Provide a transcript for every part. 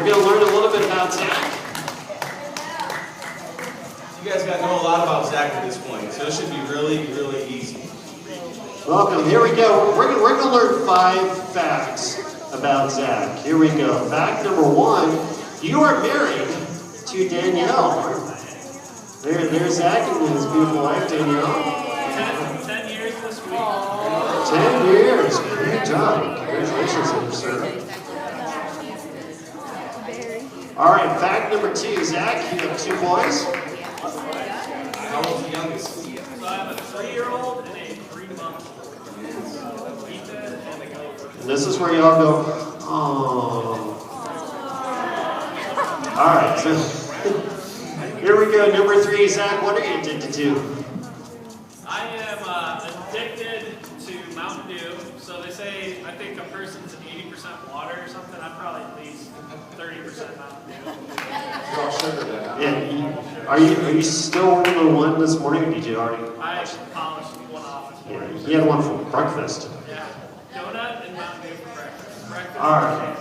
we're going to learn a little bit about Zach. You guys got to know a lot about Zach at this point, so it should be really, really easy. Welcome. Here we go. We're going to learn 5 facts about Zach. Here we go. Fact number 1, you are married to Danielle. There's Zach and his beautiful wife, Danielle. 10 years this week. 10 years. Great job. Congratulations, sir. All right, fact number 2. Zach, you have 2 boys. How old's the youngest? So I have a 3-year-old and a 3-month-old. Ethan and a Gopher. And this is where y'all go, oh. All right, so here we go. Number 3, Zach, what are you addicted to? I am addicted to Mountain Dew. So they say, I think a person's 80% water or something. I'm probably at least 30% Mountain Dew. You're all sugar then, huh? Yeah, are you still working on one this morning, or did you already? I actually polished one off this morning. Yeah, he had one for breakfast. Yeah, donut and Mountain Dew for breakfast. All right.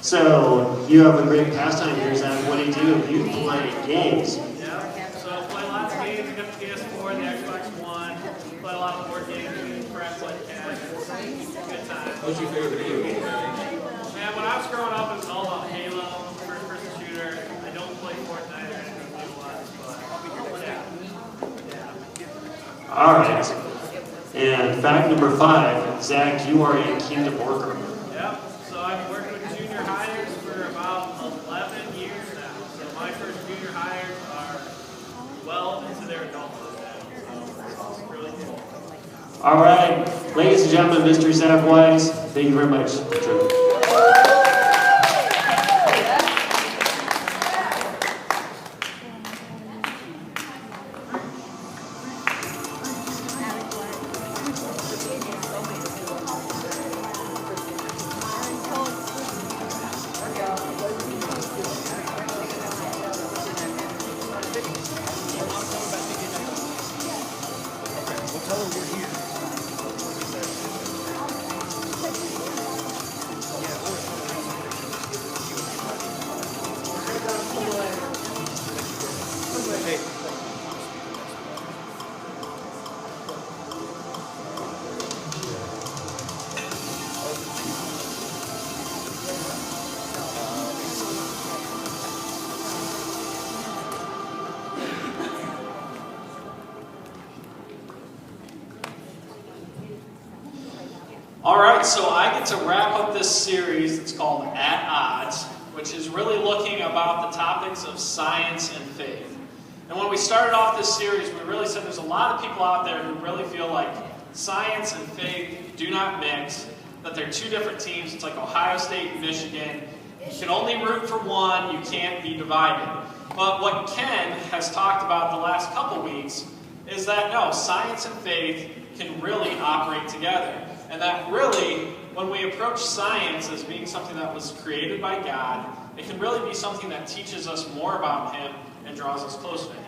So you have a great pastime here, Zach. What do? You play games. Yeah, so I play lots of games. I got the PS4, the Xbox One. Play a lot of board games with friends like that. Good time. What's your favorite video game? Man, when I was growing up, it was all about Halo, first-person shooter. I don't play Fortnite or anything like that, but yeah. All right. And fact number 5, Zach, you are a kingdom worker. Yep. So I've worked with junior hires for about 11 years now. So my first junior hires are well into their adulthood now. So it's really cool. All right, ladies and gentlemen, Mr. Zach Wise, thank you very much. Alright, so I get to wrap up this series that's called At Odds, which is really looking about the topics of science and faith. And when we started off this series, we really said there's a lot of people out there who really feel like science and faith do not mix, that they're 2 different teams. It's like Ohio State and Michigan. You can only root for one, you can't be divided. But what Ken has talked about the last couple weeks is that no, science and faith can really operate together. And that really, when we approach science as being something that was created by God, it can really be something that teaches us more about Him and draws us closer to Him.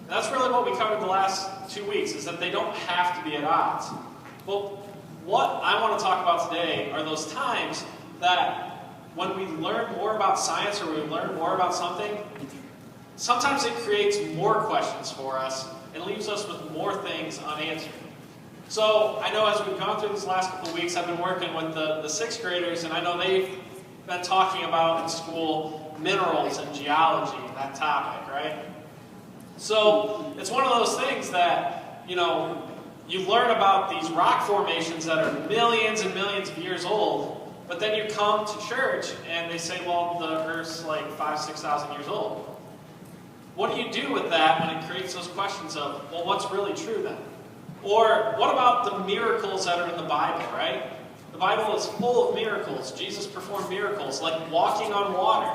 And that's really what we covered the last 2 weeks, is that they don't have to be at odds. Well, what I want to talk about today are those times that when we learn more about science or we learn more about something, sometimes it creates more questions for us and leaves us with more things unanswered. So I know as we've gone through this last couple of weeks, I've been working with the 6th graders, and I know they've been talking about in school minerals and geology and that topic, right? So it's one of those things that, you know, you learn about these rock formations that are millions and millions of years old, but then you come to church and they say, well, the Earth's like 5,000 to 6,000 years old. What do you do with that when it creates those questions of, well, what's really true then? Or what about the miracles that are in the Bible, right? The Bible is full of miracles. Jesus performed miracles, like walking on water.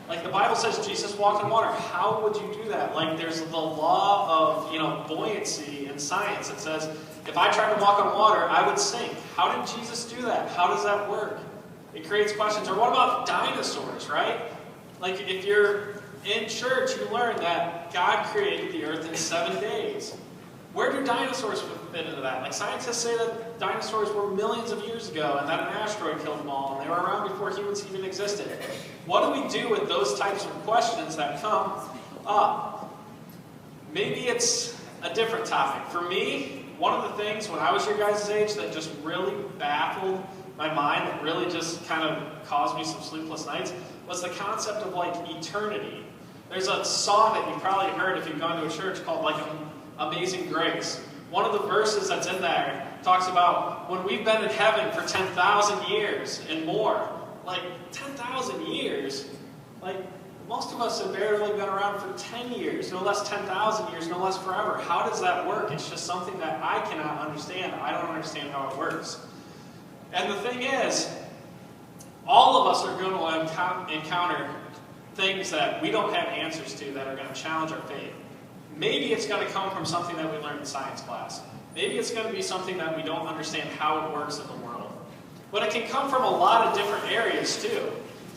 Like the Bible says Jesus walked on water. How would you do that? Like there's the law of, buoyancy in science. It says, if I tried to walk on water, I would sink. How did Jesus do that? How does that work? It creates questions. Or what about dinosaurs, right? Like if you're in church, you learn that God created the earth in 7 days. Where do dinosaurs fit into that? Like scientists say that dinosaurs were millions of years ago and that an asteroid killed them all and they were around before humans even existed. existed. What do we do with those types of questions that come up? Maybe it's a different topic. For me, one of the things when I was your guys' age that just really baffled my mind, that really just kind of caused me some sleepless nights, was the concept of like eternity. There's a song that you've probably heard if you've gone to a church called like Amazing Grace. One of the verses that's in there talks about when we've been in heaven for 10,000 years and more. Like 10,000 years? Like most of us have barely been around for 10 years, no less 10,000 years, no less forever. How does that work? It's just something that I cannot understand. I don't understand how it works. And the thing is, all of us are going to encounter things that we don't have answers to that are going to challenge our faith. Maybe it's going to come from something that we learned in science class. Maybe it's going to be something that we don't understand how it works in the world. But it can come from a lot of different areas too.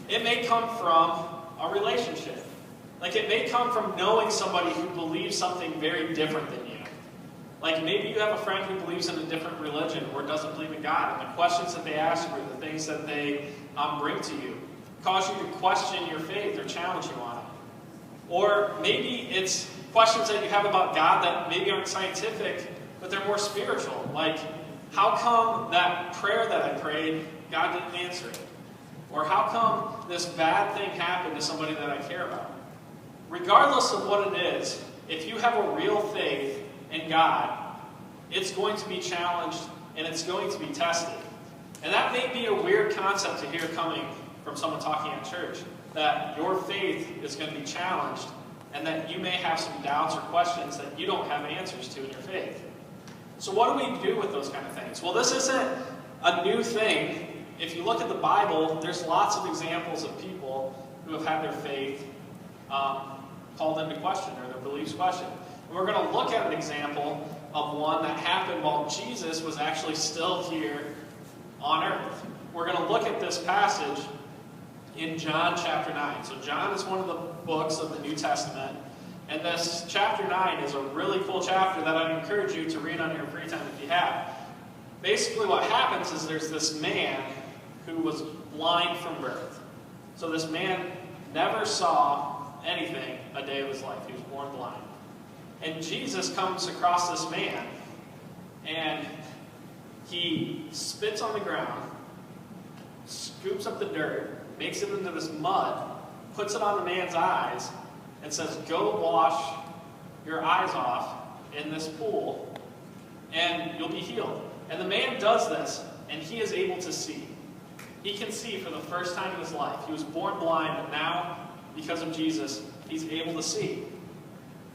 It may come from a relationship. Like it may come from knowing somebody who believes something very different than you. Like maybe you have a friend who believes in a different religion or doesn't believe in God, and the questions that they ask you, the things that they bring to you, cause you to question your faith or challenge you on it. Or maybe it's questions that you have about God that maybe aren't scientific, but they're more spiritual. Like, how come that prayer that I prayed, God didn't answer it? Or how come this bad thing happened to somebody that I care about? Regardless of what it is, if you have a real faith in God, it's going to be challenged and it's going to be tested. And that may be a weird concept to hear coming from someone talking at church, that your faith is going to be challenged and that you may have some doubts or questions that you don't have answers to in your faith. So what do we do with those kind of things? Well, this isn't a new thing. If you look at the Bible, there's lots of examples of people who have had their faith called into question or their beliefs questioned. And we're going to look at an example of one that happened while Jesus was actually still here on earth. We're going to look at this passage in John chapter 9. So John is one of the books of the New Testament. And this chapter 9 is a really cool chapter that I'd encourage you to read on your free time if you have. Basically what happens is there's this man who was blind from birth. So this man never saw anything a day of his life. He was born blind. And Jesus comes across this man and he spits on the ground, scoops up the dirt, makes it into this mud, puts it on the man's eyes, and says, go wash your eyes off in this pool, and you'll be healed. And the man does this, and he is able to see. He can see for the first time in his life. He was born blind, but now, because of Jesus, he's able to see.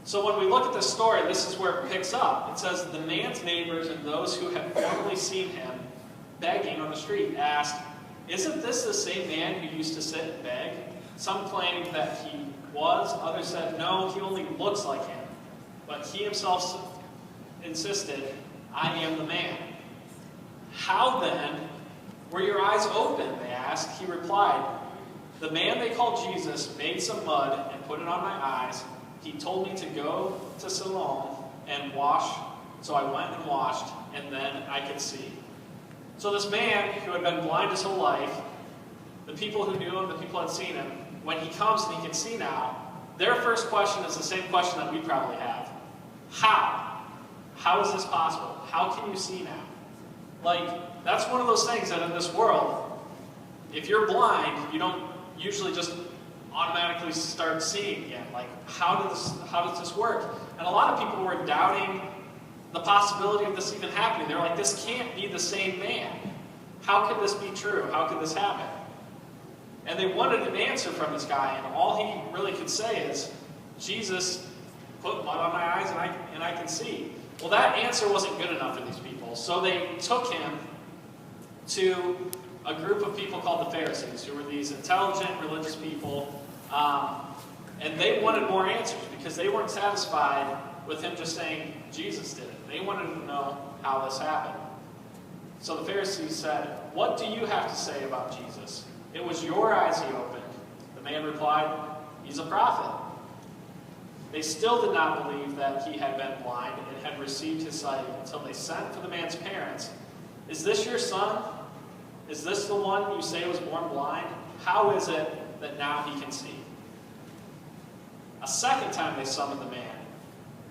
So when we look at this story, this is where it picks up. It says, the man's neighbors and those who had formerly seen him begging on the street asked, isn't this the same man who used to sit and beg? Some claimed that he was, others said, no, he only looks like him. But he himself insisted, I am the man. How then were your eyes open, they asked. He replied, the man they called Jesus made some mud and put it on my eyes. He told me to go to Siloam and wash, so I went and washed, and then I could see. So this man who had been blind his whole life, the people who knew him, the people who had seen him, when he comes and he can see now, their first question is the same question that we probably have. How? How is this possible? How can you see now? Like, that's one of those things that in this world, if you're blind, you don't usually just automatically start seeing again. Like, how does this work? And a lot of people were doubting the possibility of this even happening. They're like, this can't be the same man. How could this be true? How could this happen? And they wanted an answer from this guy, and all he really could say is, Jesus put mud on my eyes and I can see. Well, that answer wasn't good enough for these people, so they took him to a group of people called the Pharisees, who were these intelligent religious people, and they wanted more answers because they weren't satisfied with him just saying Jesus did it. They wanted to know how this happened. So the Pharisees said, what do you have to say about Jesus? It was your eyes he opened. The man replied, he's a prophet. They still did not believe that he had been blind and had received his sight until they sent for the man's parents. Is this your son? Is this the one you say was born blind? how is it that now he can see? A second time they summoned the man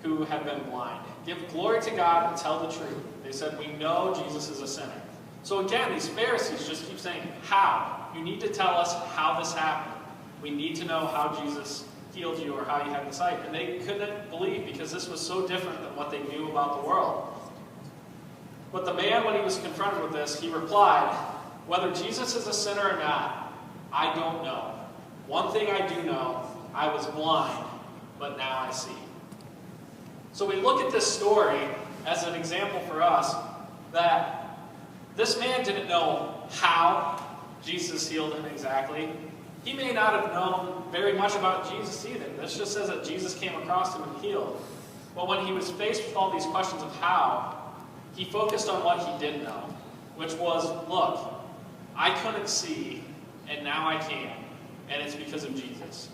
who had been blind. Give glory to God and tell the truth. They said, we know Jesus is a sinner. So again, these Pharisees just keep saying, how? You need to tell us how this happened. We need to know how Jesus healed you or how you had the sight. And they couldn't believe because this was so different than what they knew about the world. But the man, when he was confronted with this, he replied, whether Jesus is a sinner or not, I don't know. One thing I do know, I was blind, but now I see. So we look at this story as an example for us that this man didn't know how Jesus healed him exactly. He may not have known very much about Jesus either. This just says that Jesus came across him and healed. But when he was faced with all these questions of how, he focused on what he did know, which was, look, I couldn't see, and now I can, and it's because of Jesus.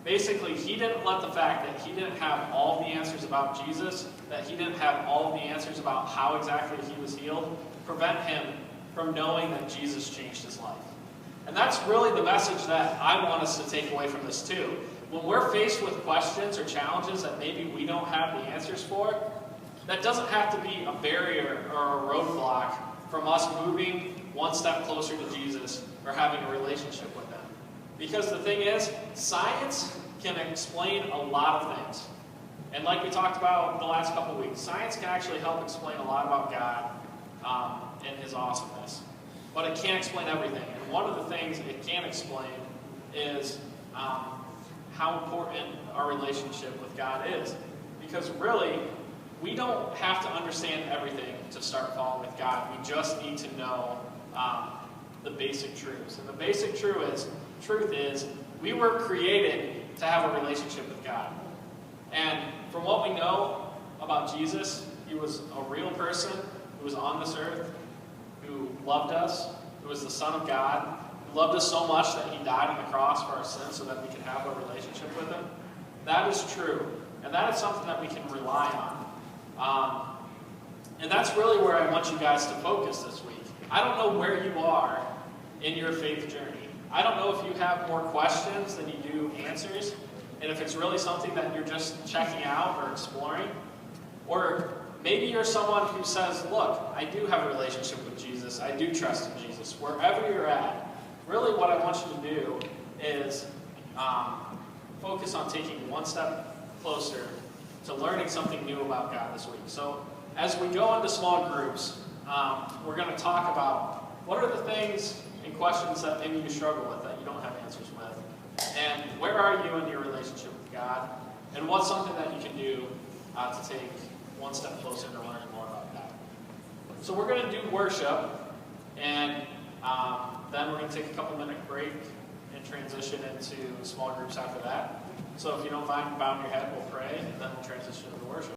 Basically, he didn't let the fact that he didn't have all the answers about Jesus, that he didn't have all the answers about how exactly he was healed, prevent him from knowing that Jesus changed his life. And that's really the message that I want us to take away from this too. When we're faced with questions or challenges that maybe we don't have the answers for, that doesn't have to be a barrier or a roadblock from us moving one step closer to Jesus or having a relationship with him. Because the thing is, science can explain a lot of things. And like we talked about the last couple of weeks, science can actually help explain a lot about God and his awesomeness. But it can't explain everything. And one of the things it can explain is how important our relationship with God is. Because really, we don't have to understand everything to start following with God. We just need to know the basic truths. And the basic truth is we were created to have a relationship with God. And from what we know about Jesus, he was a real person who was on this earth, who loved us, who was the Son of God, who loved us so much that he died on the cross for our sins so that we could have a relationship with him. That is true. And that is something that we can rely on. And that's really where I want you guys to focus this week. I don't know where you are in your faith journey. I don't know if you have more questions than you do answers, and if it's really something that you're just checking out or exploring. Or maybe you're someone who says, look, I do have a relationship with Jesus. I do trust in Jesus. Wherever you're at, really what I want you to do is focus on taking one step closer to learning something new about God this week. So as we go into small groups, we're going to talk about what are the things and questions that maybe you struggle with that you don't have answers with, and where are you in your relationship with God, and what's something that you can do to take one step closer to learning more about God. So we're going to do worship, and then we're going to take a couple-minute break and transition into small groups after that. So if you don't mind bowing your head, we'll pray, and then we'll transition to the worship.